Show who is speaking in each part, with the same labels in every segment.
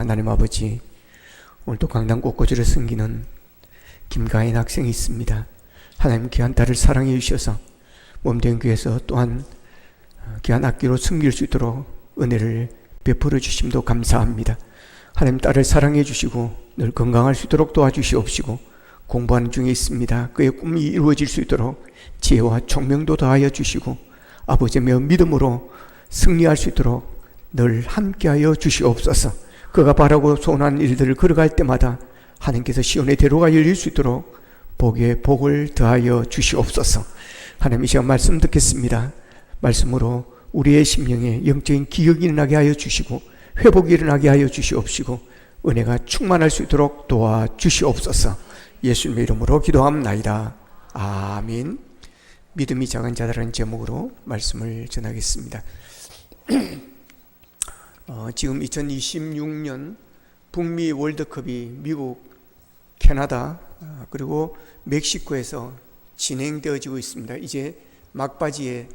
Speaker 1: 하나님 아버지, 오늘도 강단 꽃꽂이를 섬기는 김가인 학생이 있습니다. 하나님 귀한 딸을 사랑해 주셔서 몸된 교회에서 또한 귀한 악기로 섬길 수 있도록 은혜를 베풀어 주심도 감사합니다. 하나님 딸을 사랑해 주시고 늘 건강할 수 있도록 도와주시옵시고, 공부하는 중에 있습니다. 그의 꿈이 이루어질 수 있도록 지혜와 총명도 더하여 주시고, 아버지며 믿음으로 승리할 수 있도록 늘 함께하여 주시옵소서. 그가 바라고 소원하는 일들을 걸어갈 때마다 하나님께서 시온의 대로가 열릴 수 있도록 복에 복을 더하여 주시옵소서. 하나님, 이 시간 말씀 듣겠습니다. 말씀으로 우리의 심령에 영적인 기억이 일어나게 하여 주시고 회복이 일어나게 하여 주시옵시고 은혜가 충만할 수 있도록 도와주시옵소서. 예수님의 이름으로 기도합나이다. 아멘. 믿음이 작은 자들은 제목으로 말씀을 전하겠습니다. 지금 2026년 북미 월드컵이 미국, 캐나다 그리고 멕시코에서 진행되어지고 있습니다. 이제 막바지에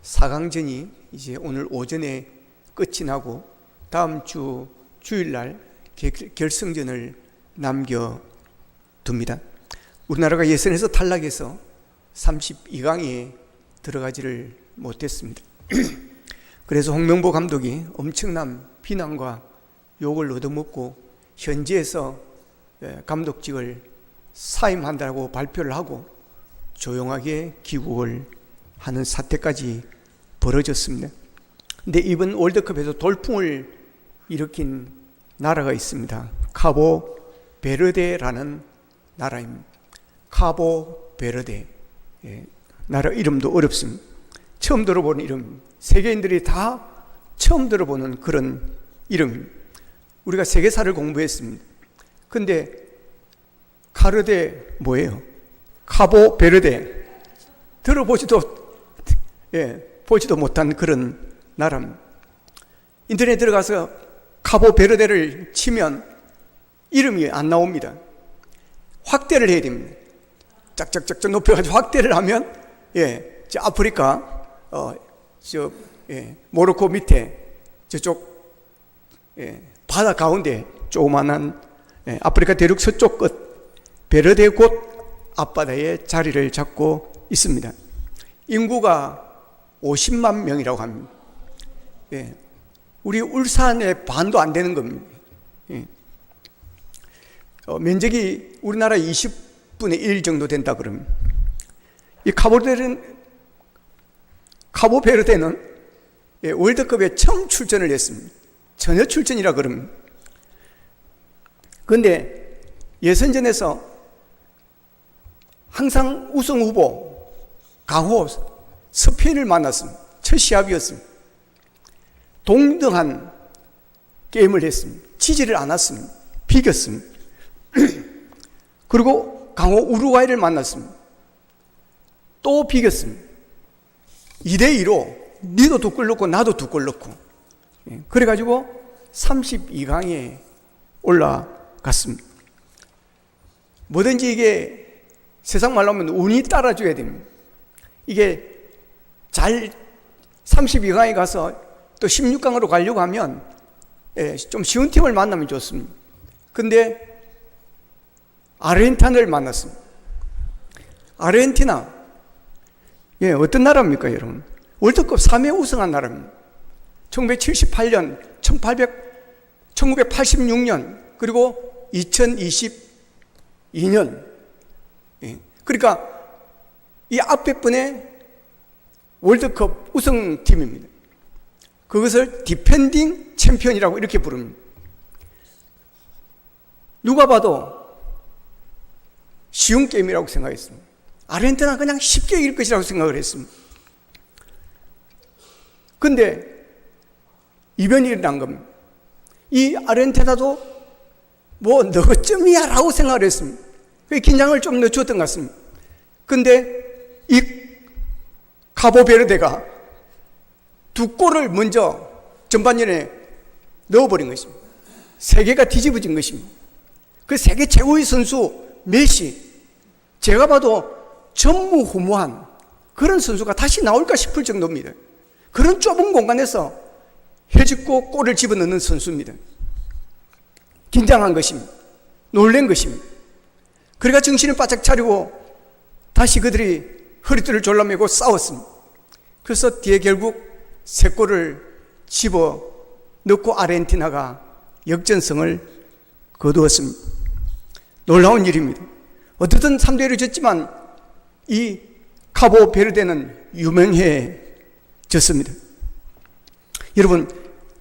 Speaker 1: 4강전이 이제 오늘 오전에 끝이 나고 다음 주 주일날 결승전을 남겨둡니다. 우리나라가 예선에서 탈락해서 32강에 들어가지를 못했습니다. 그래서 홍명보 감독이 엄청난 비난과 욕을 얻어먹고 현지에서 감독직을 사임한다고 발표를 하고 조용하게 귀국을 하는 사태까지 벌어졌습니다. 근데 이번 월드컵에서 돌풍을 일으킨 나라가 있습니다. 카보 베르데라는 나라입니다. 카보 베르데. 나라 이름도 어렵습니다. 처음 들어보는 이름, 세계인들이 다 처음 들어보는 그런 이름. 우리가 세계사를 공부했습니다. 근데 카르데 뭐예요? 카보 베르데. 들어보지도 보지도 못한 그런 나라입니다. 인터넷에 들어가서 카보 베르데를 치면 이름이 안 나옵니다. 확대를 해야 됩니다. 짝짝짝짝 높여가지고 확대를 하면 저 아프리카 모로코 밑에 저쪽 바다 가운데 조그만한 아프리카 대륙 서쪽 끝 베르데 곳 앞바다에 자리를 잡고 있습니다. 인구가 50만 명이라고 합니다. 우리 울산의 반도 안 되는 겁니다. 면적이 우리나라 20분의 1 정도 된다 그러면, 이 카보베르데는 월드컵에 처음 출전을 했습니다. 전혀 출전이라 그럽니다. 그런데 예선전에서 항상 우승 후보 강호 스페인을 만났습니다. 첫 시합이었습니다. 동등한 게임을 했습니다. 지지를 않았습니다. 비겼습니다. 그리고 강호 우루과이를 만났습니다. 또 비겼습니다. 2대2로 니도 2골 넣고 나도 2골 넣고, 그래가지고 32강에 올라갔습니다. 뭐든지 이게 세상 말로 하면 운이 따라줘야 됩니다. 이게 잘 32강에 가서 또 16강으로 가려고 하면 좀 쉬운 팀을 만나면 좋습니다. 근데 아르헨티나를 만났습니다. 아르헨티나 어떤 나라입니까, 여러분? 월드컵 3회 우승한 나라입니다. 1978년, 1986년, 그리고 2022년. 그러니까 이 앞에 분의 월드컵 우승팀입니다. 그것을 디펜딩 챔피언이라고 이렇게 부릅니다. 누가 봐도 쉬운 게임이라고 생각했습니다. 아르헨티나 그냥 쉽게 이길 것이라고 생각을 했습니다. 근데 이변이 일어난 겁니다. 이 아르헨티나도 뭐 너쯤이야 라고 생각을 했습니다. 긴장을 좀 늦췄던 것 같습니다. 근데 이 카보베르데가 2골을 먼저 전반전에 넣어버린 것입니다. 세계가 뒤집어진 것입니다. 그 세계 최고의 선수 메시, 제가 봐도 전무후무한 그런 선수가 다시 나올까 싶을 정도입니다. 그런 좁은 공간에서 헤집고 골을 집어넣는 선수입니다. 긴장한 것입니다. 놀란 것입니다. 그러니까 정신을 바짝 차리고 다시 그들이 허리띠를 졸라매고 싸웠습니다. 그래서 뒤에 결국 3골을 집어 넣고 아르헨티나가 역전승을 거두었습니다. 놀라운 일입니다. 어떻든 3대1로 졌지만 이 카보 베르데는 유명해졌습니다. 여러분,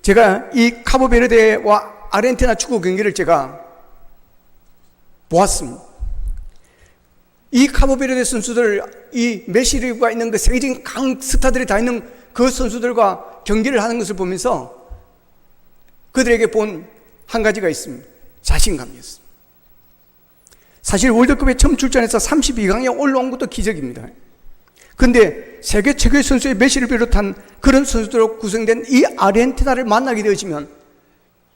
Speaker 1: 제가 이 카보 베르데와 아르헨티나 축구 경기를 제가 보았습니다. 이 카보 베르데 선수들, 이 메시리가 있는 그 세계적인 강 스타들이 다 있는 그 선수들과 경기를 하는 것을 보면서 그들에게 본 한 가지가 있습니다. 자신감이었습니다. 사실 월드컵에 처음 출전해서 32강에 올라온 것도 기적입니다. 그런데 세계 최고의 선수의 메시를 비롯한 그런 선수들로 구성된 이 아르헨티나를 만나게 되어지면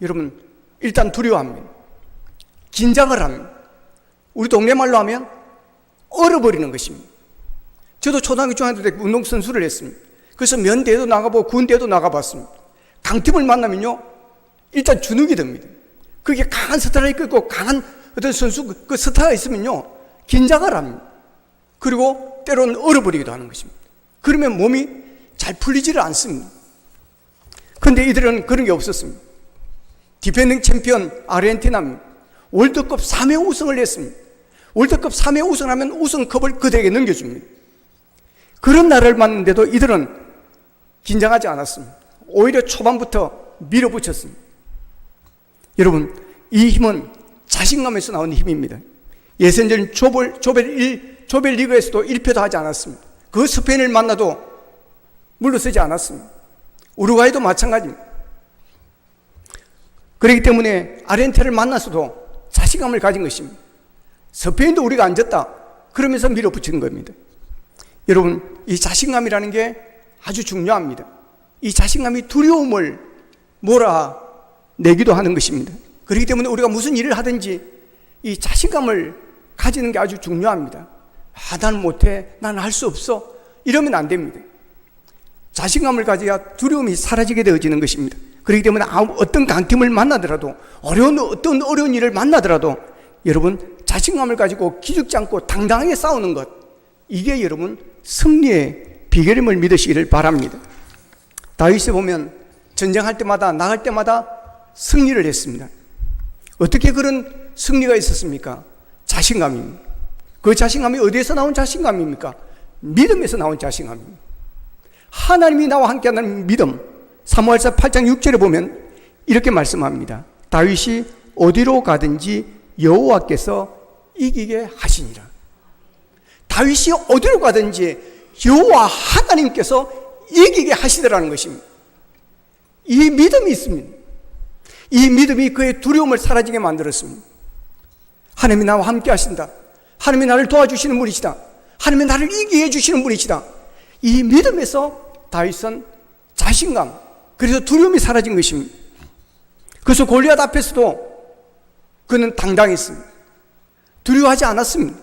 Speaker 1: 여러분, 일단 두려워합니다. 긴장을 합니다. 우리 동네 말로 하면 얼어버리는 것입니다. 저도 초등학교 중학교 때 운동선수를 했습니다. 그래서 면대회도 나가보고 군대도 나가봤습니다. 강팀을 만나면요, 일단 주눅이 듭니다. 그게 강한 스타일이 있고 강한 어떤 선수 그 스타가 있으면요, 긴장을 합니다. 그리고 때로는 얼어버리기도 하는 것입니다. 그러면 몸이 잘 풀리지를 않습니다. 그런데 이들은 그런 게 없었습니다. 디펜딩 챔피언 아르헨티나입니다. 월드컵 3회 우승을 했습니다. 월드컵 3회 우승하면 우승컵을 그들에게 넘겨줍니다. 그런 나라를 만났는데도 이들은 긴장하지 않았습니다. 오히려 초반부터 밀어붙였습니다. 여러분, 이 힘은 자신감에서 나오는 힘입니다. 예선전 조별리그에서도 1패도 하지 않았습니다. 그 스페인을 만나도 물러서지 않았습니다. 우루과이도 마찬가지입니다. 그렇기 때문에 아르헨티나를 만나서도 자신감을 가진 것입니다. 스페인도 우리가 안 졌다 그러면서 밀어붙이는 겁니다. 여러분, 이 자신감이라는 게 아주 중요합니다. 이 자신감이 두려움을 몰아내기도 하는 것입니다. 그렇기 때문에 우리가 무슨 일을 하든지 이 자신감을 가지는 게 아주 중요합니다. 나는 못해, 나는 할 수 없어, 이러면 안 됩니다. 자신감을 가져야 두려움이 사라지게 되어지는 것입니다. 그렇기 때문에 어떤 강팀을 만나더라도, 어떤 어려운 일을 만나더라도 여러분, 자신감을 가지고 기죽지 않고 당당하게 싸우는 것, 이게 여러분 승리의 비결임을 믿으시기를 바랍니다. 다윗에 보면 전쟁할 때마다, 나갈 때마다 승리를 했습니다. 어떻게 그런 승리가 있었습니까? 자신감입니다. 그 자신감이 어디에서 나온 자신감입니까? 믿음에서 나온 자신감입니다. 하나님이 나와 함께하는 믿음. 사무엘상 8장 6절에 보면 이렇게 말씀합니다. 다윗이 어디로 가든지 여호와께서 이기게 하시니라. 다윗이 어디로 가든지 여호와 하나님께서 이기게 하시더라는 것입니다. 이 믿음이 있습니다. 이 믿음이 그의 두려움을 사라지게 만들었습니다. 하나님이 나와 함께 하신다. 하나님이 나를 도와주시는 분이시다. 하나님이 나를 이기게 해주시는 분이시다. 이 믿음에서 다윗은 자신감, 그래서 두려움이 사라진 것입니다. 그래서 골리앗 앞에서도 그는 당당했습니다. 두려워하지 않았습니다.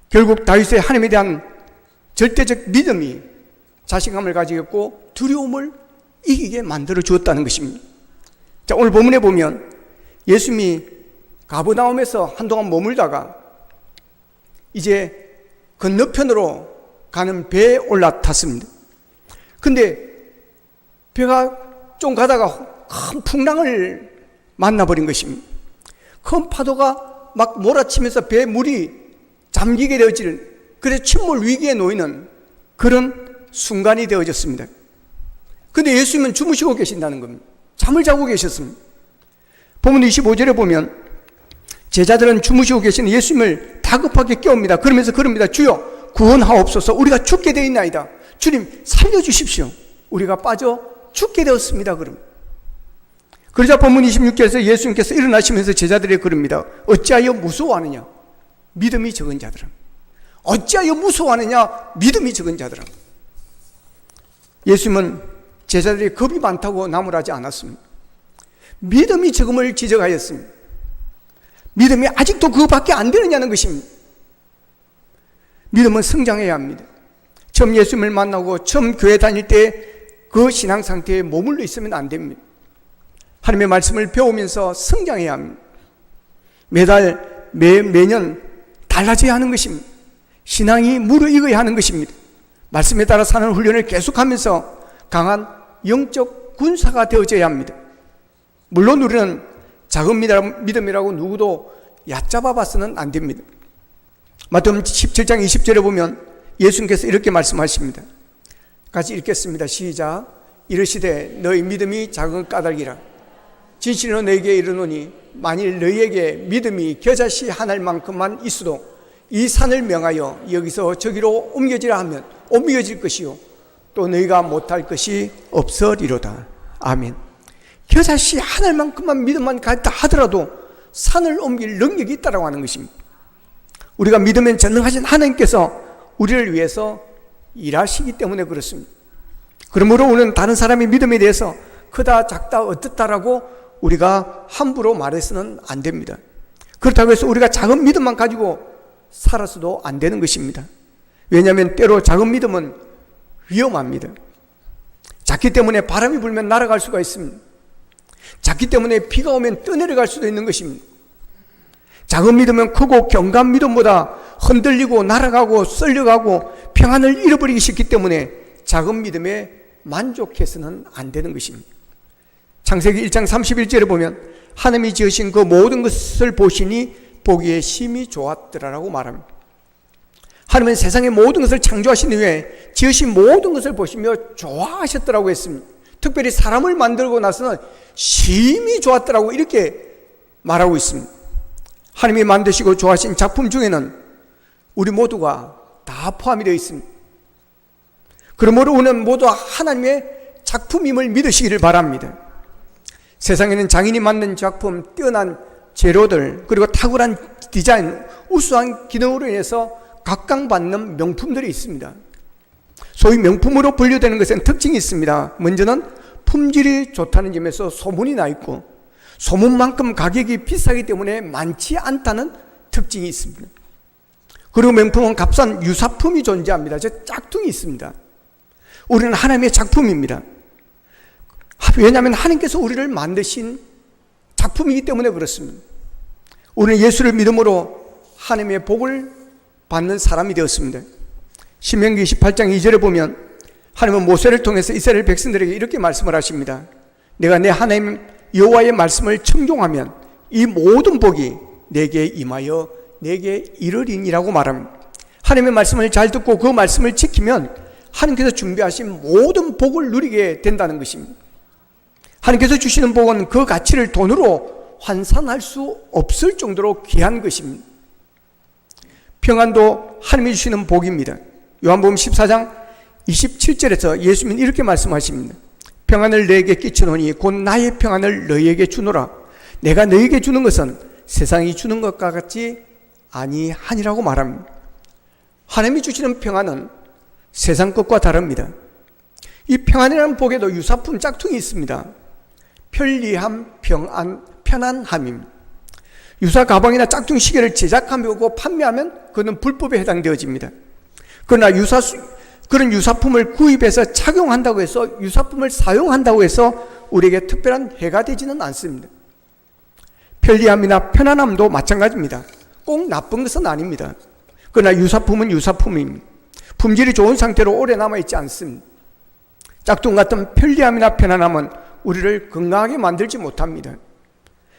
Speaker 1: 결국 다윗의 하나님에 대한 절대적 믿음이 자신감을 가지고 두려움을 이기게 만들어 주었다는 것입니다. 자, 오늘 본문에 보면 예수님이 가버나움에서 한동안 머물다가 이제 건너편으로 가는 배에 올라탔습니다. 근데 배가 좀 가다가 큰 풍랑을 만나버린 것입니다. 큰 파도가 막 몰아치면서 배 물이 잠기게 되어지는, 그래서 침몰 위기에 놓이는 그런 순간이 되어졌습니다. 근데 예수님은 주무시고 계신다는 겁니다. 잠을 자고 계셨습니다. 본문 25절에 보면 제자들은 주무시고 계시는 예수님을 다급하게 깨웁니다. 그러면서 그럽니다. 주여 구원하옵소서, 우리가 죽게 되어 있나이다. 주님 살려주십시오, 우리가 빠져 죽게 되었습니다. 그러자 본문 26절에서 예수님께서 일어나시면서 제자들에게 그럽니다. 어찌하여 무서워하느냐, 믿음이 적은 자들아. 어찌하여 무서워하느냐, 믿음이 적은 자들아. 예수님은 제자들이 겁이 많다고 나무라지 않았습니다. 믿음이 적음을 지적하였습니다. 믿음이 아직도 그거밖에 안 되느냐는 것입니다. 믿음은 성장해야 합니다. 처음 예수님을 만나고 처음 교회 다닐 때 그 신앙 상태에 머물러 있으면 안 됩니다. 하나님의 말씀을 배우면서 성장해야 합니다. 매년 달라져야 하는 것입니다. 신앙이 무르익어야 하는 것입니다. 말씀에 따라 사는 훈련을 계속하면서 강한 영적 군사가 되어져야 합니다. 물론 우리는 작은 믿음이라고 누구도 얕잡아 봐서는 안 됩니다. 마태복음 17장 20절에 보면 예수님께서 이렇게 말씀하십니다. 같이 읽겠습니다. 시작. 이르시되 너희 믿음이 작은 까닭이라. 진실로 너희에게 이르노니 만일 너희에게 믿음이 겨자씨 하나만큼만 있어도 이 산을 명하여 여기서 저기로 옮겨지라 하면 옮겨질 것이요 또 너희가 못할 것이 없으리로다. 아멘. 겨자씨 하나만큼만 믿음만 갖다 하더라도 산을 옮길 능력이 있다고 하는 것입니다. 우리가 믿으면 전능하신 하나님께서 우리를 위해서 일하시기 때문에 그렇습니다. 그러므로 우리는 다른 사람의 믿음에 대해서 크다 작다 어떻다라고 우리가 함부로 말해서는 안 됩니다. 그렇다고 해서 우리가 작은 믿음만 가지고 살아서도 안 되는 것입니다. 왜냐하면 때로 작은 믿음은 위험합니다. 작기 때문에 바람이 불면 날아갈 수가 있습니다. 작기 때문에 비가 오면 떠내려갈 수도 있는 것입니다. 작은 믿음은 크고 견고한 믿음보다 흔들리고 날아가고 썰려가고 평안을 잃어버리기 쉽기 때문에 작은 믿음에 만족해서는 안 되는 것입니다. 창세기 1장 31절에 보면 하나님이 지으신 그 모든 것을 보시니 보기에 심히 좋았더라라고 말합니다. 하나님은 세상의 모든 것을 창조하신 이후에 지으신 모든 것을 보시며 좋아하셨더라고 했습니다. 특별히 사람을 만들고 나서는 심히 좋았더라고 이렇게 말하고 있습니다. 하나님이 만드시고 좋아하신 작품 중에는 우리 모두가 다 포함이 되어 있습니다. 그러므로 우리는 모두 하나님의 작품임을 믿으시기를 바랍니다. 세상에는 장인이 만든 작품, 뛰어난 재료들, 그리고 탁월한 디자인, 우수한 기능으로 인해서 각광받는 명품들이 있습니다. 소위 명품으로 분류되는 것은 특징이 있습니다. 먼저는 품질이 좋다는 점에서 소문이 나 있고 소문만큼 가격이 비싸기 때문에 많지 않다는 특징이 있습니다. 그리고 명품은 값싼 유사품이 존재합니다. 즉 짝퉁이 있습니다. 우리는 하나님의 작품입니다. 왜냐하면 하나님께서 우리를 만드신 작품이기 때문에 그렇습니다. 우리는 예수를 믿음으로 하나님의 복을 받는 사람이 되었습니다. 신명기 28장 2절에 보면 하나님은 모세를 통해서 이스라엘 백성들에게 이렇게 말씀을 하십니다. 내가 내 하나님 여호와의 말씀을 청종하면 이 모든 복이 내게 임하여 내게 이르리니라고 말합니다. 하나님의 말씀을 잘 듣고 그 말씀을 지키면 하나님께서 준비하신 모든 복을 누리게 된다는 것입니다. 하나님께서 주시는 복은 그 가치를 돈으로 환산할 수 없을 정도로 귀한 것입니다. 평안도 하나님이 주시는 복입니다. 요한복음 14장 27절에서 예수님은 이렇게 말씀하십니다. 평안을 너에게 끼쳐놓으니 곧 나의 평안을 너희에게 주노라. 내가 너희에게 주는 것은 세상이 주는 것과 같지 아니하니라고 말합니다. 하나님이 주시는 평안은 세상 것과 다릅니다. 이 평안이라는 복에도 유사품 짝퉁이 있습니다. 편리함, 편안함입니다. 유사 가방이나 짝퉁 시계를 제작하고 판매하면 그는 불법에 해당되어집니다. 그러나 그런 유사품을 구입해서 착용한다고 해서 유사품을 사용한다고 해서 우리에게 특별한 해가 되지는 않습니다. 편리함이나 편안함도 마찬가지입니다. 꼭 나쁜 것은 아닙니다. 그러나 유사품은 유사품입니다. 품질이 좋은 상태로 오래 남아있지 않습니다. 짝퉁 같은 편리함이나 편안함은 우리를 건강하게 만들지 못합니다.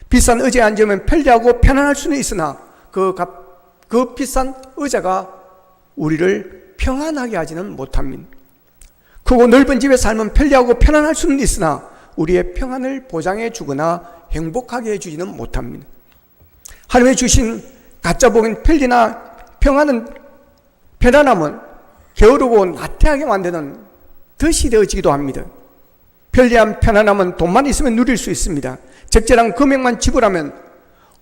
Speaker 1: 비싼 의자에 앉으면 편리하고 편안할 수는 있으나 그 비싼 의자가 우리를 평안하게 하지는 못합니다. 크고 넓은 집에 살면 편리하고 편안할 수는 있으나 우리의 평안을 보장해 주거나 행복하게 해주지는 못합니다. 하나님이 주신 가짜 복인 편리나 편안함은 게으르고 나태하게 만드는 덫이 되어지기도 합니다. 편리한 편안함은 돈만 있으면 누릴 수 있습니다. 적절한 금액만 지불하면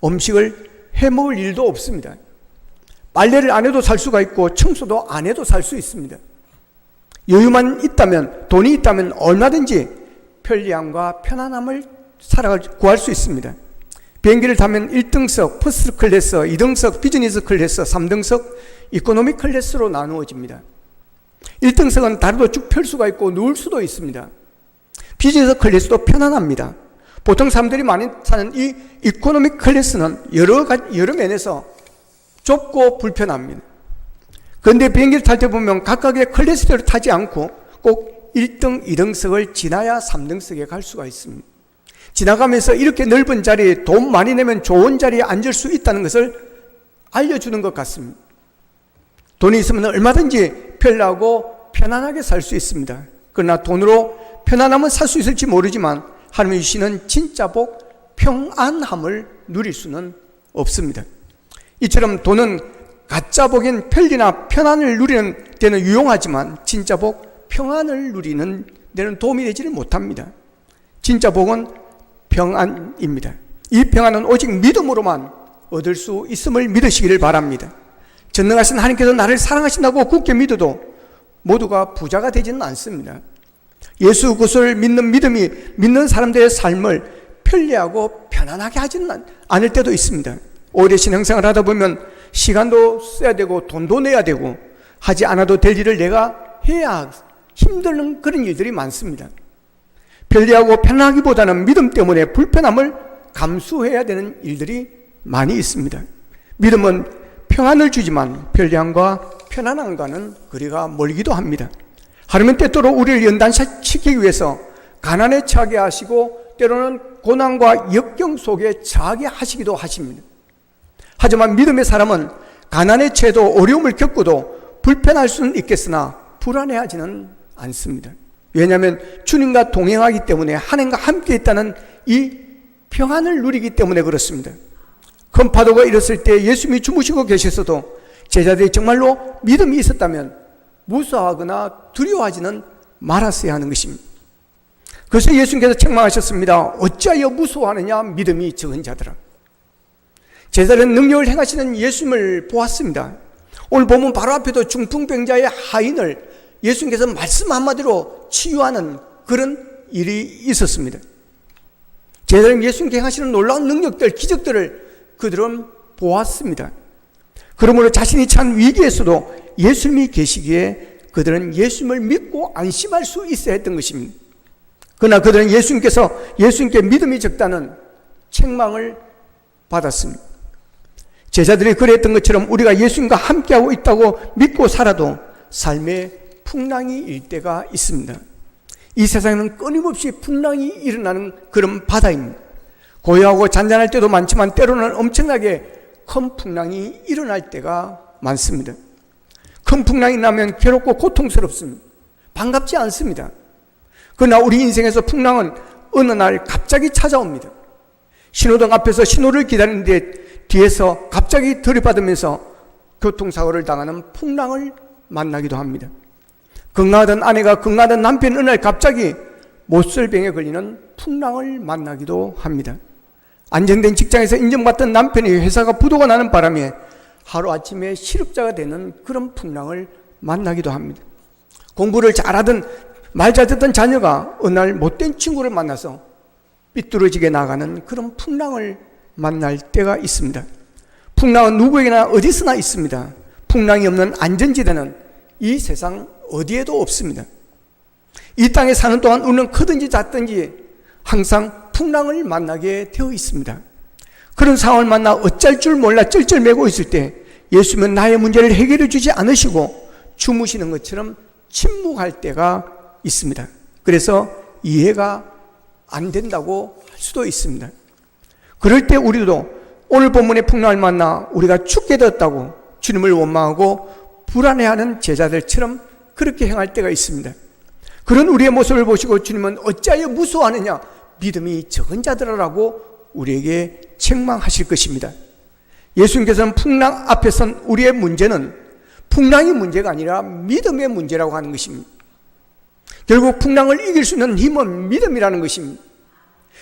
Speaker 1: 음식을 해먹을 일도 없습니다. 빨래를 안 해도 살 수가 있고 청소도 안 해도 살 수 있습니다. 여유만 있다면, 돈이 있다면 얼마든지 편리함과 편안함을 구할 수 있습니다. 비행기를 타면 1등석, 퍼스트 클래스, 2등석, 비즈니스 클래스, 3등석, 이코노미 클래스로 나누어집니다. 1등석은 다리도 쭉 펼 수가 있고 누울 수도 있습니다. 비즈니스 클래스도 편안합니다. 보통 사람들이 많이 타는 이 이코노믹 클래스는 여러 면에서 좁고 불편합니다. 그런데 비행기를 탈 때 보면 각각의 클래스대로 타지 않고 꼭 1등, 2등석을 지나야 3등석에 갈 수가 있습니다. 지나가면서 이렇게 넓은 자리에 돈 많이 내면 좋은 자리에 앉을 수 있다는 것을 알려주는 것 같습니다. 돈이 있으면 얼마든지 편리하고 편안하게 살 수 있습니다. 그러나 돈으로 편안함은 살 수 있을지 모르지만 하나님이 주시는 진짜 복, 평안함을 누릴 수는 없습니다. 이처럼 돈은 가짜 복인 편리나 편안을 누리는 데는 유용하지만 진짜 복, 평안을 누리는 데는 도움이 되지를 못합니다. 진짜 복은 평안입니다. 이 평안은 오직 믿음으로만 얻을 수 있음을 믿으시기를 바랍니다. 전능하신 하나님께서 나를 사랑하신다고 굳게 믿어도 모두가 부자가 되지는 않습니다. 예수 그리스도를 믿는 믿음이 믿는 사람들의 삶을 편리하고 편안하게 하지는 않을 때도 있습니다. 오래 신앙생활을 하다 보면 시간도 써야 되고 돈도 내야 되고 하지 않아도 될 일을 내가 해야 힘든 그런 일들이 많습니다. 편리하고 편하기보다는 믿음 때문에 불편함을 감수해야 되는 일들이 많이 있습니다. 믿음은 평안을 주지만 편리함과 편안함과는 거리가 멀기도 합니다. 하나님은 때때로 우리를 연단시키기 위해서 가난에 처하게 하시고 때로는 고난과 역경 속에 처하게 하시기도 하십니다. 하지만 믿음의 사람은 가난에 처해도 어려움을 겪고도 불편할 수는 있겠으나 불안해하지는 않습니다. 왜냐하면 주님과 동행하기 때문에 하나님과 함께 있다는 이 평안을 누리기 때문에 그렇습니다. 큰 파도가 일었을 때 예수님이 주무시고 계셨어도 제자들이 정말로 믿음이 있었다면 무서워하거나 두려워하지는 말았어야 하는 것입니다. 그래서 예수님께서 책망하셨습니다. 어찌하여 무서워하느냐 믿음이 적은 자들아. 제자들은 능력을 행하시는 예수님을 보았습니다. 오늘 보면 바로 앞에도 중풍병자의 하인을 예수님께서 말씀 한마디로 치유하는 그런 일이 있었습니다. 제자들은 예수님께 행하시는 놀라운 능력들, 기적들을 그들은 보았습니다. 그러므로 자신이 처한 위기에서도 예수님이 계시기에 그들은 예수님을 믿고 안심할 수 있어야 했던 것입니다. 그러나 그들은 예수님께 믿음이 적다는 책망을 받았습니다. 제자들이 그랬던 것처럼 우리가 예수님과 함께하고 있다고 믿고 살아도 삶에 풍랑이 일 때가 있습니다. 이 세상에는 끊임없이 풍랑이 일어나는 그런 바다입니다. 고요하고 잔잔할 때도 많지만 때로는 엄청나게 큰 풍랑이 일어날 때가 많습니다. 큰 풍랑이 나면 괴롭고 고통스럽습니다. 반갑지 않습니다. 그러나 우리 인생에서 풍랑은 어느 날 갑자기 찾아옵니다. 신호등 앞에서 신호를 기다리는데 뒤에서 갑자기 들이받으면서 교통사고를 당하는 풍랑을 만나기도 합니다. 건강하던 아내가 건강하던 남편이 어느 날 갑자기 못설병에 걸리는 풍랑을 만나기도 합니다. 안정된 직장에서 인정받던 남편이 회사가 부도가 나는 바람에 하루아침에 실업자가 되는 그런 풍랑을 만나기도 합니다. 공부를 잘하던 말 잘 듣던 자녀가 어느 날 못된 친구를 만나서 삐뚤어지게 나가는 그런 풍랑을 만날 때가 있습니다. 풍랑은 누구에게나 어디서나 있습니다. 풍랑이 없는 안전지대는 이 세상 어디에도 없습니다. 이 땅에 사는 동안 우리는 크든지 작든지 항상 풍랑을 만나게 되어 있습니다. 그런 상황을 만나 어쩔 줄 몰라 쩔쩔매고 있을 때 예수님은 나의 문제를 해결해 주지 않으시고 주무시는 것처럼 침묵할 때가 있습니다. 그래서 이해가 안 된다고 할 수도 있습니다. 그럴 때 우리도 오늘 본문의 풍랑을 만나 우리가 죽게 되었다고 주님을 원망하고 불안해하는 제자들처럼 그렇게 행할 때가 있습니다. 그런 우리의 모습을 보시고 주님은 어찌하여 무서워하느냐 믿음이 적은 자들아라고 우리에게 책망하실 것입니다. 예수님께서는 풍랑 앞에 선 우리의 문제는 풍랑이 문제가 아니라 믿음의 문제라고 하는 것입니다. 결국 풍랑을 이길 수 있는 힘은 믿음이라는 것입니다.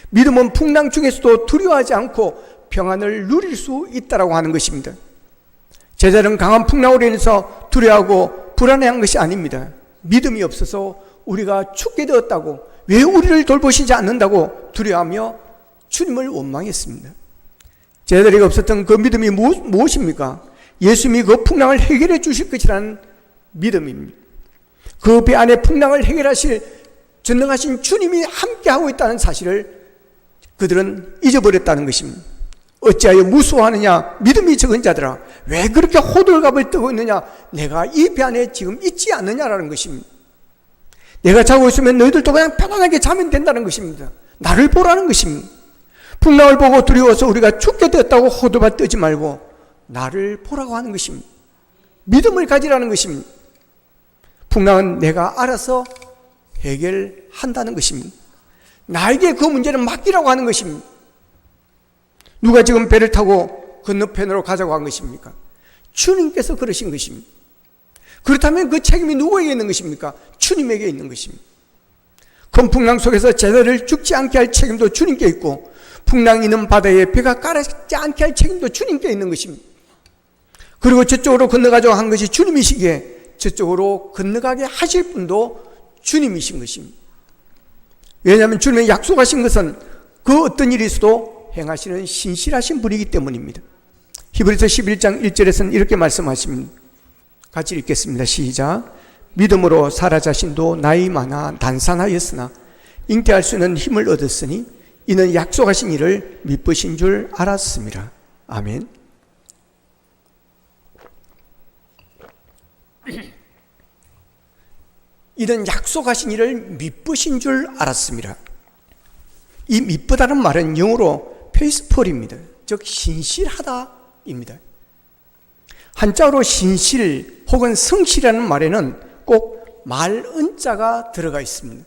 Speaker 1: 믿음은 풍랑 중에서도 두려워하지 않고 평안을 누릴 수 있다고 하는 것입니다. 제자들은 강한 풍랑으로 인해서 두려워하고 불안해한 것이 아닙니다. 믿음이 없어서 우리가 죽게 되었다고, 왜 우리를 돌보시지 않는다고 두려워하며 주님을 원망했습니다. 제자들이 없었던 그 믿음이 무엇입니까? 예수님이 그 풍랑을 해결해 주실 것이라는 믿음입니다. 그 배 안에 풍랑을 해결하실 전능하신 주님이 함께하고 있다는 사실을 그들은 잊어버렸다는 것입니다. 어찌하여 무수하느냐 믿음이 적은 자들아, 왜 그렇게 호들갑을 떠고 있느냐, 내가 이 배 안에 지금 있지 않느냐라는 것입니다. 내가 자고 있으면 너희들도 그냥 편안하게 자면 된다는 것입니다. 나를 보라는 것입니다. 풍랑을 보고 두려워서 우리가 죽게 되었다고 호들갑 떠지 말고 나를 보라고 하는 것입니다. 믿음을 가지라는 것입니다. 풍랑은 내가 알아서 해결한다는 것입니다. 나에게 그 문제는 맡기라고 하는 것입니다. 누가 지금 배를 타고 건너편으로 가자고 한 것입니까? 주님께서 그러신 것입니다. 그렇다면 그 책임이 누구에게 있는 것입니까? 주님에게 있는 것입니다. 큰 풍랑 속에서 제자를 죽지 않게 할 책임도 주님께 있고, 풍랑이 있는 바다에 배가 가라앉지 않게 할 책임도 주님께 있는 것입니다. 그리고 저쪽으로 건너가자고 한 것이 주님이시기에 저쪽으로 건너가게 하실 분도 주님이신 것입니다. 왜냐하면 주님의 약속하신 것은 그 어떤 일이 있어도 행하시는 신실하신 분이기 때문입니다. 히브리서 11장 1절에서는 이렇게 말씀하십니다. 같이 읽겠습니다. 시작. 믿음으로 사라 자신도 나이 많아 단산하였으나 잉태할 수 있는 힘을 얻었으니 이는 약속하신 일을 미쁘신 줄 알았습니다. 아멘. 이는 약속하신 일을 미쁘신 줄 알았습니다. 이 미쁘다는 말은 영어로 페이스풀입니다. 즉 신실하다입니다. 한자어로 신실 혹은 성실이라는 말에는 꼭 말은자가 들어가 있습니다.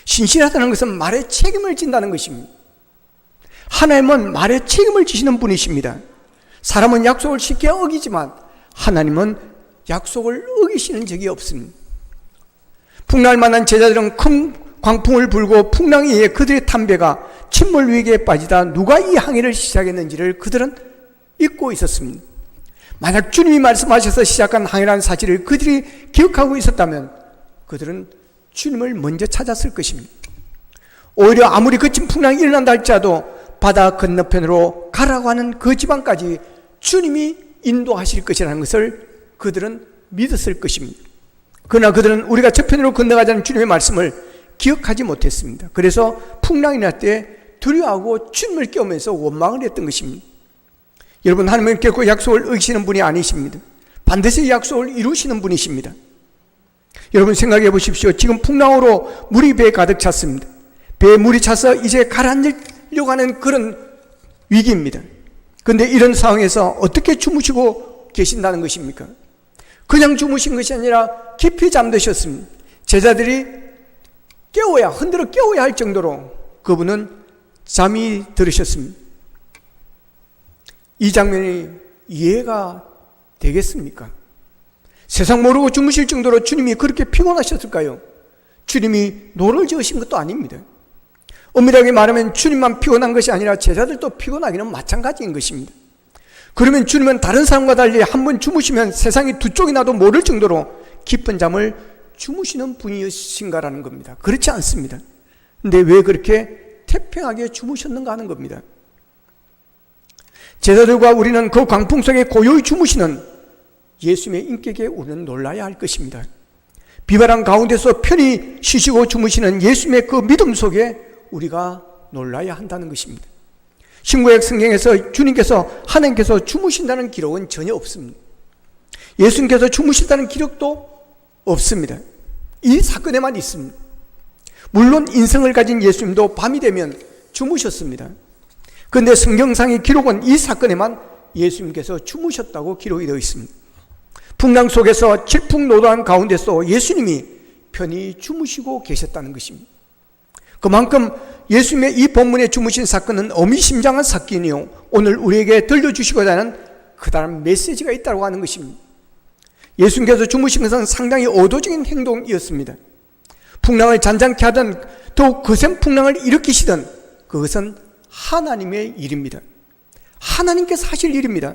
Speaker 1: 신실하다는 것은 말에 책임을 진다는 것입니다. 하나님은 말에 책임을 지시는 분이십니다. 사람은 약속을 쉽게 어기지만 하나님은 약속을 어기시는 적이 없습니다. 풍랑을 만난 제자들은 큰 광풍을 불고 풍랑에 의해 그들의 탐배가 침몰 위기에 빠지다 누가 이 항해를 시작했는지를 그들은 잊고 있었습니다. 만약 주님이 말씀하셔서 시작한 항해라는 사실을 그들이 기억하고 있었다면 그들은 주님을 먼저 찾았을 것입니다. 오히려 아무리 거친 풍랑이 일어난다 할지라도 바다 건너편으로 가라고 하는 그 지방까지 주님이 인도하실 것이라는 것을 그들은 믿었을 것입니다. 그러나 그들은 우리가 저편으로 건너가자는 주님의 말씀을 기억하지 못했습니다. 그래서 풍랑이 날 때 두려워하고 주님을 깨우면서 원망을 했던 것입니다. 여러분, 하나님은 결코 약속을 어기시는 분이 아니십니다. 반드시 약속을 이루시는 분이십니다. 여러분 생각해 보십시오. 지금 풍랑으로 물이 배에 가득 찼습니다. 배에 물이 차서 이제 가라앉으려고 하는 그런 위기입니다. 그런데 이런 상황에서 어떻게 주무시고 계신다는 것입니까? 그냥 주무신 것이 아니라 깊이 잠드셨습니다. 제자들이 깨워야, 흔들어 깨워야 할 정도로 그분은 잠이 들으셨습니다. 이 장면이 이해가 되겠습니까? 세상 모르고 주무실 정도로 주님이 그렇게 피곤하셨을까요? 주님이 노를 지으신 것도 아닙니다. 엄밀하게 말하면 주님만 피곤한 것이 아니라 제자들도 피곤하기는 마찬가지인 것입니다. 그러면 주님은 다른 사람과 달리 한 번 주무시면 세상이 두 쪽이 나도 모를 정도로 깊은 잠을 주무시는 분이신가라는 겁니다. 그렇지 않습니다. 근데 왜 그렇게 태평하게 주무셨는가 하는 겁니다. 제자들과 우리는 그 광풍 속에 고요히 주무시는 예수님의 인격에 우리는 놀라야 할 것입니다. 비바람 가운데서 편히 쉬시고 주무시는 예수님의 그 믿음 속에 우리가 놀라야 한다는 것입니다. 신구약 성경에서 주님께서, 하나님께서 주무신다는 기록은 전혀 없습니다. 예수님께서 주무신다는 기록도 없습니다. 이 사건에만 있습니다. 물론 인성을 가진 예수님도 밤이 되면 주무셨습니다. 그런데 성경상의 기록은 이 사건에만 예수님께서 주무셨다고 기록이 되어 있습니다. 풍랑 속에서 질풍노도한 가운데서 예수님이 편히 주무시고 계셨다는 것입니다. 그만큼 예수님의 이 본문에 주무신 사건은 어미심장한 사건이요, 오늘 우리에게 들려주시고자 하는 그다음 메시지가 있다고 하는 것입니다. 예수님께서 주무신 것은 상당히 의도적인 행동이었습니다. 풍랑을 잔잔케 하던, 더욱 거센 풍랑을 일으키시던 그것은 하나님의 일입니다. 하나님께서 하실 일입니다.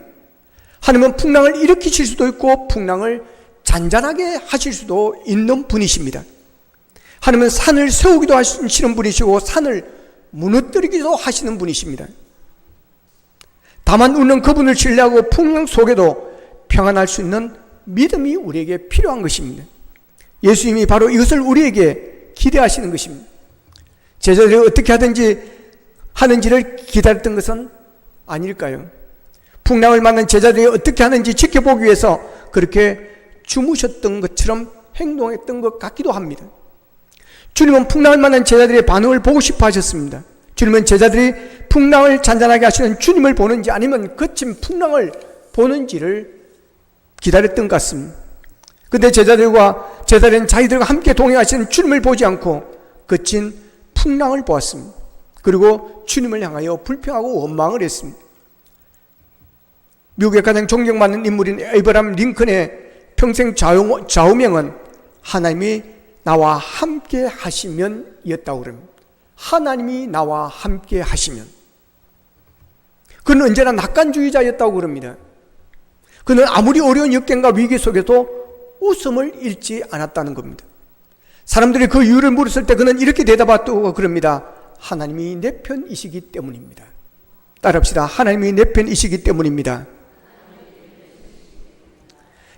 Speaker 1: 하나님은 풍랑을 일으키실 수도 있고 풍랑을 잔잔하게 하실 수도 있는 분이십니다. 하나님은 산을 세우기도 하시는 분이시고 산을 무너뜨리기도 하시는 분이십니다. 다만 우리는 그분을 신뢰하고 풍랑 속에도 평안할 수 있는 믿음이 우리에게 필요한 것입니다. 예수님이 바로 이것을 우리에게 기대하시는 것입니다. 제자들이 어떻게 하든지 하는지를 기다렸던 것은 아닐까요? 풍랑을 맞는 제자들이 어떻게 하는지 지켜보기 위해서 그렇게 주무셨던 것처럼 행동했던 것 같기도 합니다. 주님은 풍랑을 맞는 제자들의 반응을 보고 싶어 하셨습니다. 주님은 제자들이 풍랑을 잔잔하게 하시는 주님을 보는지 아니면 거친 풍랑을 보는지를 기다렸던 것 같습니다. 그런데 제자들은 자기들과 함께 동행하시는 주님을 보지 않고 거친 풍랑을 보았습니다. 그리고 주님을 향하여 불평하고 원망을 했습니다. 미국의 가장 존경받는 인물인 에이브라함 링컨의 평생 좌우명은 하나님이 나와 함께 하시면 이었다고 그럽니다. 하나님이 나와 함께 하시면. 그는 언제나 낙관주의자였다고 그럽니다. 그는 아무리 어려운 역경과 위기 속에도 웃음을 잃지 않았다는 겁니다. 사람들이 그 이유를 물었을 때 그는 이렇게 대답하고 그럽니다. 하나님이 내 편이시기 때문입니다. 따라합시다. 하나님이 내 편이시기 때문입니다.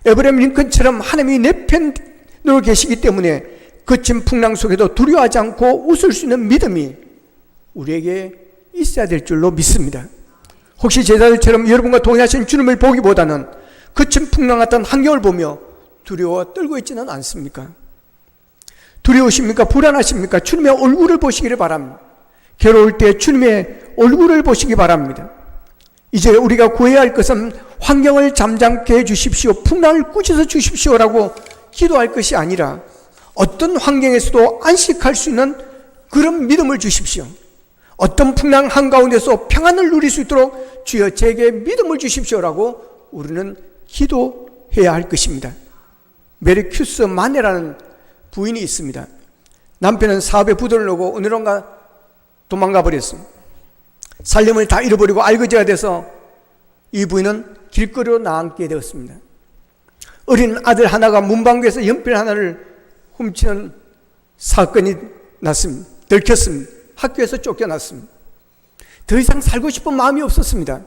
Speaker 1: 에브라임 링컨처럼 하나님이 내 편으로 계시기 때문에 거친 풍랑 속에도 두려워하지 않고 웃을 수 있는 믿음이 우리에게 있어야 될 줄로 믿습니다. 혹시 제자들처럼 여러분과 동행하신 주님을 보기보다는 거친 풍랑 같은 환경을 보며 두려워 떨고 있지는 않습니까? 두려우십니까? 불안하십니까? 주님의 얼굴을 보시기를 바랍니다. 괴로울 때 주님의 얼굴을 보시기 바랍니다. 이제 우리가 구해야 할 것은 환경을 잠잠케 해주십시오, 풍랑을 꾸짖어 주십시오라고 기도할 것이 아니라 어떤 환경에서도 안식할 수 있는 그런 믿음을 주십시오. 어떤 풍랑 한가운데서 평안을 누릴 수 있도록 주여 제게 믿음을 주십시오라고 우리는 기도해야 할 것입니다. 메르큐스 마네라는 부인이 있습니다. 남편은 사업에 부도를 내고 어느론가 도망가 버렸습니다. 살림을 다 잃어버리고 알거지가 돼서 이 부인은 길거리로 나앉게 되었습니다. 어린 아들 하나가 문방구에서 연필 하나를 훔치는 사건이 났습니다. 들켰습니다. 학교에서 쫓겨났습니다. 더 이상 살고 싶은 마음이 없었습니다.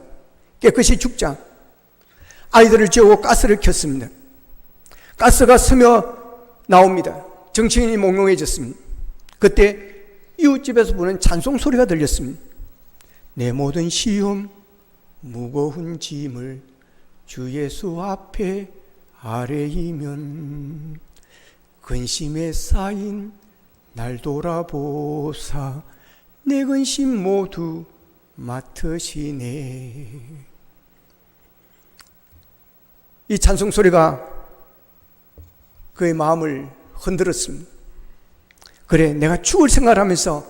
Speaker 1: 깨끗이 죽자 아이들을 재우고 가스를 켰습니다. 가스가 스며 나옵니다. 정신이 몽롱해졌습니다. 그때 이웃집에서 부르는 찬송 소리가 들렸습니다. 내 모든 시험 무거운 짐을 주 예수 앞에 아뢰이면 근심에 쌓인 날 돌아보사 내 근심 모두 맡으시네. 이 찬송 소리가 그의 마음을 흔들었습니다. 그래, 내가 죽을 생각을 하면서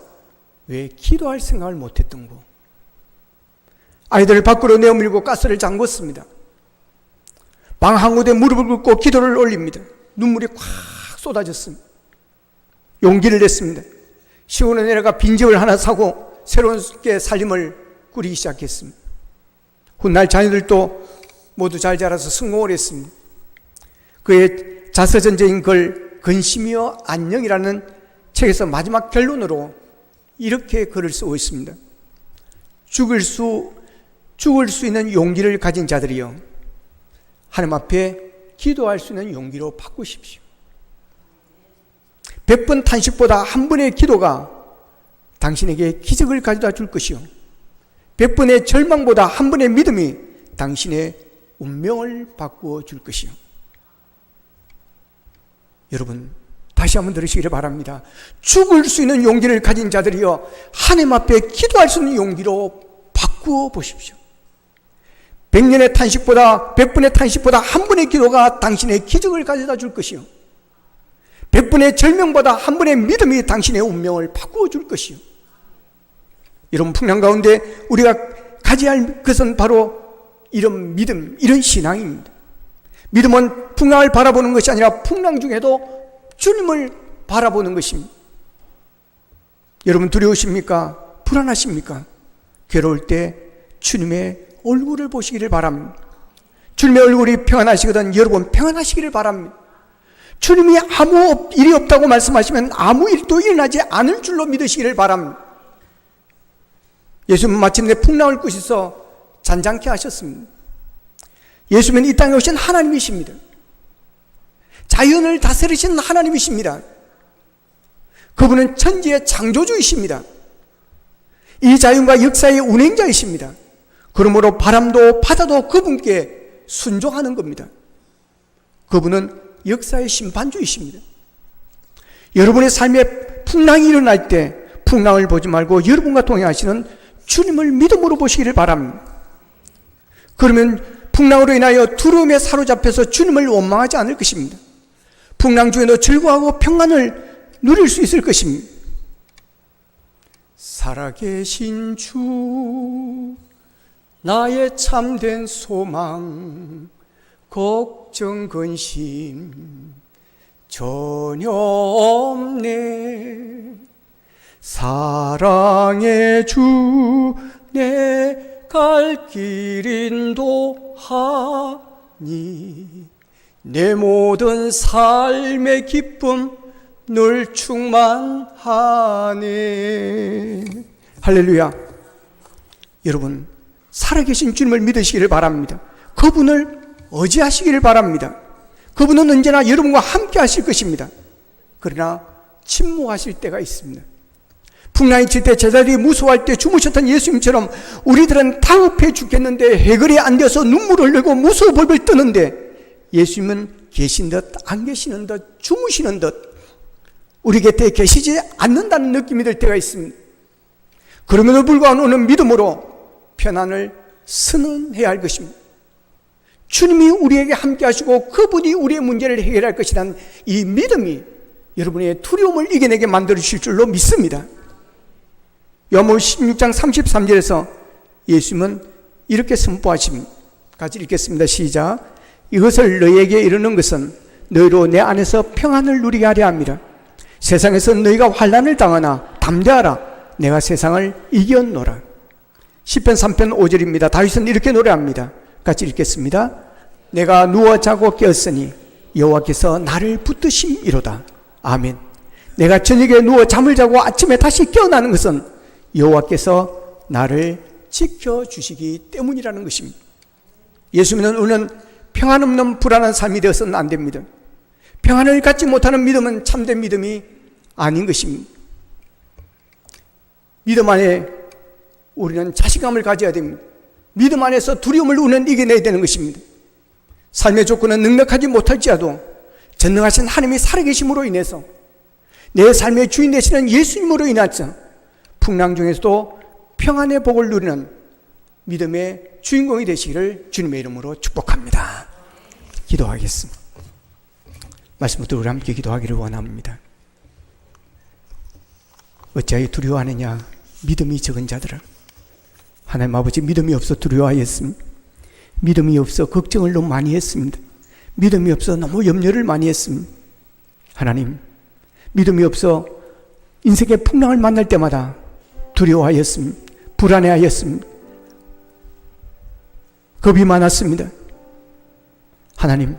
Speaker 1: 왜 기도할 생각을 못했던 거. 아이들을 밖으로 내어밀고 가스를 잠궜습니다. 방 한 곳에 무릎을 꿇고 기도를 올립니다. 눈물이 콱 쏟아졌습니다. 용기를 냈습니다. 시골에 내려가 빈집을 하나 사고 새롭게 살림을 꾸리기 시작했습니다. 훗날 자녀들도 모두 잘 자라서 성공을 했습니다. 그의 자서전적인 글 근심이여 안녕이라는 책에서 마지막 결론으로 이렇게 글을 쓰고 있습니다. 죽을 수 있는 용기를 가진 자들이여 하나님 앞에 기도할 수 있는 용기로 바꾸십시오. 100번 탄식보다 한 번의 기도가 당신에게 기적을 가져다 줄 것이요 100번의 절망보다 한 번의 믿음이 당신의 운명을 바꾸어 줄 것이요. 여러분 다시 한번 들으시기를 바랍니다. 죽을 수 있는 용기를 가진 자들이여 하나님 앞에 기도할 수 있는 용기로 바꾸어 보십시오. 100년의 탄식보다 100번의 탄식보다 한 번의 기도가 당신의 기적을 가져다 줄 것이요 100번의 절명보다 한 번의 믿음이 당신의 운명을 바꾸어 줄 것이요. 이런 풍랑 가운데 우리가 가져야 할 것은 바로 이런 믿음, 이런 신앙입니다. 믿음은 풍랑을 바라보는 것이 아니라 풍랑 중에도 주님을 바라보는 것입니다. 여러분 두려우십니까? 불안하십니까? 괴로울 때 주님의 얼굴을 보시기를 바랍니다. 주님의 얼굴이 평안하시거든 여러분 평안하시기를 바랍니다. 주님이 아무 일이 없다고 말씀하시면 아무 일도 일어나지 않을 줄로 믿으시기를 바랍니다. 예수님은 마침내 풍랑을 꾸짖어 잔잔케 하셨습니다. 예수님은 이 땅에 오신 하나님이십니다. 자연을 다스리신 하나님이십니다. 그분은 천지의 창조주이십니다. 이 자연과 역사의 운행자이십니다. 그러므로 바람도 바다도 그분께 순종하는 겁니다. 그분은 역사의 심판주이십니다. 여러분의 삶에 풍랑이 일어날 때 풍랑을 보지 말고 여러분과 동행하시는 주님을 믿음으로 보시기를 바랍니다. 그러면 풍랑으로 인하여 두려움에 사로잡혀서 주님을 원망하지 않을 것입니다. 풍랑 중에도 즐거워하고 평안을 누릴 수 있을 것입니다. 살아계신 주, 나의 참된 소망, 걱정 근심 전혀 없네. 사랑의 주, 내 갈 길 인도하니 내 모든 삶의 기쁨 늘 충만하네. 할렐루야. 여러분, 살아계신 주님을 믿으시기를 바랍니다. 그분을 의지하시기를 바랍니다. 그분은 언제나 여러분과 함께 하실 것입니다. 그러나 침묵하실 때가 있습니다. 풍랑이 칠 때 제자들이 무서워할 때 주무셨던 예수님처럼 우리들은 다급해 죽겠는데 해결이 안 돼서 눈물을 흘리고 무서워 벌벌 뜨는데 예수님은 계신 듯 안 계시는 듯 주무시는 듯 우리 곁에 계시지 않는다는 느낌이 들 때가 있습니다. 그럼에도 불구하고 오는 믿음으로 편안을 선언해야 할 것입니다. 주님이 우리에게 함께 하시고 그분이 우리의 문제를 해결할 것이라는 이 믿음이 여러분의 두려움을 이겨내게 만들어 주실 줄로 믿습니다. 요한복음 16장 33절에서 예수님은 이렇게 선포하십니다. 같이 읽겠습니다. 시작. 이것을 너희에게 이르는 것은 너희로 내 안에서 평안을 누리게 하려 합니다. 세상에서 너희가 환난을 당하나 담대하라. 내가 세상을 이겼노라. 시편 3편 5절입니다. 다윗은 이렇게 노래합니다. 같이 읽겠습니다. 내가 누워 자고 깨었으니 여호와께서 나를 붙드심이로다. 아멘. 내가 저녁에 누워 잠을 자고 아침에 다시 깨어나는 것은 여호와께서 나를 지켜주시기 때문이라는 것입니다. 예수님은 우리는 평안 없는 불안한 삶이 되어서는 안 됩니다. 평안을 갖지 못하는 믿음은 참된 믿음이 아닌 것입니다. 믿음 안에 우리는 자신감을 가져야 됩니다. 믿음 안에서 두려움을 우리는 이겨내야 되는 것입니다. 삶의 조건은 능력하지 못할지라도 전능하신 하나님이 살아계심으로 인해서 내 삶의 주인 되시는 예수님으로 인하여 풍랑 중에서도 평안의 복을 누리는 믿음의 주인공이 되시기를 주님의 이름으로 축복합니다. 기도하겠습니다. 말씀부터 우리 함께 기도하기를 원합니다. 어찌하여 두려워하느냐 믿음이 적은 자들아. 하나님 아버지, 믿음이 없어 두려워하였습니다. 믿음이 없어 걱정을 너무 많이 했습니다. 믿음이 없어 너무 염려를 많이 했습니다. 하나님, 믿음이 없어 인생의 풍랑을 만날 때마다 두려워하였습니다. 불안해하였습니다. 겁이 많았습니다. 하나님,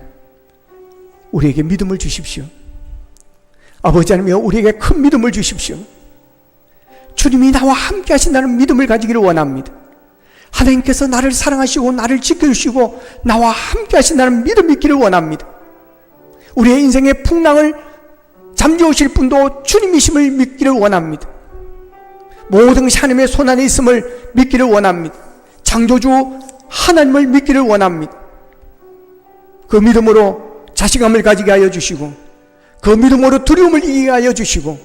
Speaker 1: 우리에게 믿음을 주십시오. 아버지 하나님이여, 우리에게 큰 믿음을 주십시오. 주님이 나와 함께 하신다는 믿음을 가지기를 원합니다. 하나님께서 나를 사랑하시고 나를 지켜주시고 나와 함께 하신다는 믿음이 있기를 원합니다. 우리의 인생의 풍랑을 잠재우실 분도 주님이심을 믿기를 원합니다. 모든 것이 하나님의 손안에 있음을 믿기를 원합니다. 창조주 하나님을 믿기를 원합니다. 그 믿음으로 자신감을 가지게 하여 주시고 그 믿음으로 두려움을 이기게 하여 주시고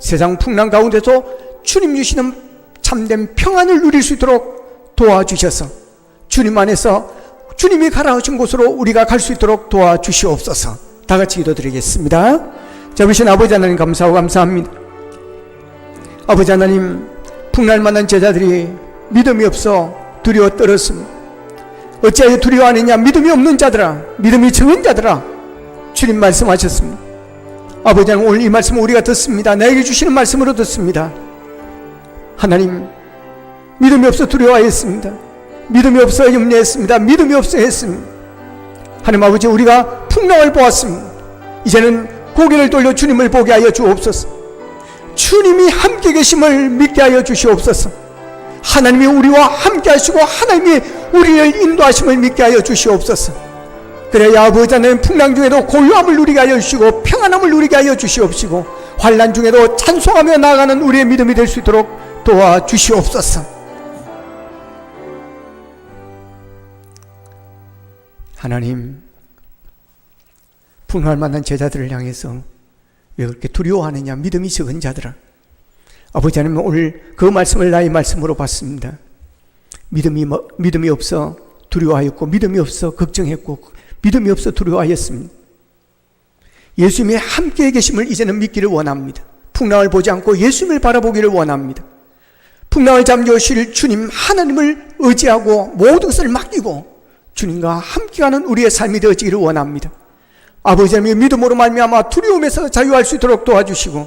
Speaker 1: 세상 풍랑 가운데서 주님 주시는 참된 평안을 누릴 수 있도록 도와주셔서 주님 안에서 주님이 가라 하신 곳으로 우리가 갈 수 있도록 도와주시옵소서. 다 같이 기도드리겠습니다. 자비신 아버지 하나님, 감사하고 감사합니다. 아버지 하나님, 풍랑 만난 제자들이 믿음이 없어 두려워 떨었습니다. 어찌하여 두려워하느냐 믿음이 없는 자들아, 믿음이 적은 자들아, 주님 말씀하셨습니다. 아버지 하나님, 오늘 이 말씀을 우리가 듣습니다. 나에게 주시는 말씀으로 듣습니다. 하나님, 믿음이 없어 두려워했습니다. 믿음이 없어 염려했습니다. 믿음이 없어 했습니다. 하나님 아버지, 우리가 풍랑을 보았습니다. 이제는 고개를 돌려 주님을 보게 하여 주옵소서. 주님이 함께 계심을 믿게 하여 주시옵소서. 하나님이 우리와 함께 하시고 하나님이 우리를 인도하심을 믿게 하여 주시옵소서. 그래야 아버지 하나님, 풍랑 중에도 고요함을 누리게 하여 주시고 평안함을 누리게 하여 주시옵시고 환난 중에도 찬송하며 나아가는 우리의 믿음이 될 수 있도록 도와주시옵소서. 하나님, 분노할 만한 제자들을 향해서 왜 그렇게 두려워하느냐, 믿음이 적은 자들아. 아버지 하나님, 오늘 그 말씀을 나의 말씀으로 봤습니다. 믿음이 없어 두려워하였고, 믿음이 없어 걱정했고, 믿음이 없어 두려워하였습니다. 예수님의 함께 계심을 이제는 믿기를 원합니다. 풍랑을 보지 않고 예수님을 바라보기를 원합니다. 풍랑을 잠재우실 주님 하나님을 의지하고 모든 것을 맡기고 주님과 함께하는 우리의 삶이 되어지기를 원합니다. 아버지 하나님의 믿음으로 말미암아 두려움에서 자유할 수 있도록 도와주시고,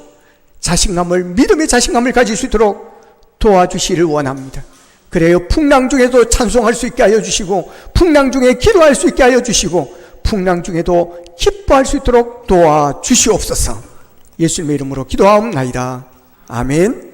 Speaker 1: 믿음의 자신감을 가질 수 있도록 도와주시기를 원합니다. 그래요, 풍랑 중에도 찬송할 수 있게 하여 주시고, 풍랑 중에 기도할 수 있게 하여 주시고, 풍랑 중에도 기뻐할 수 있도록 도와주시옵소서. 예수님의 이름으로 기도하옵나이다. 아멘.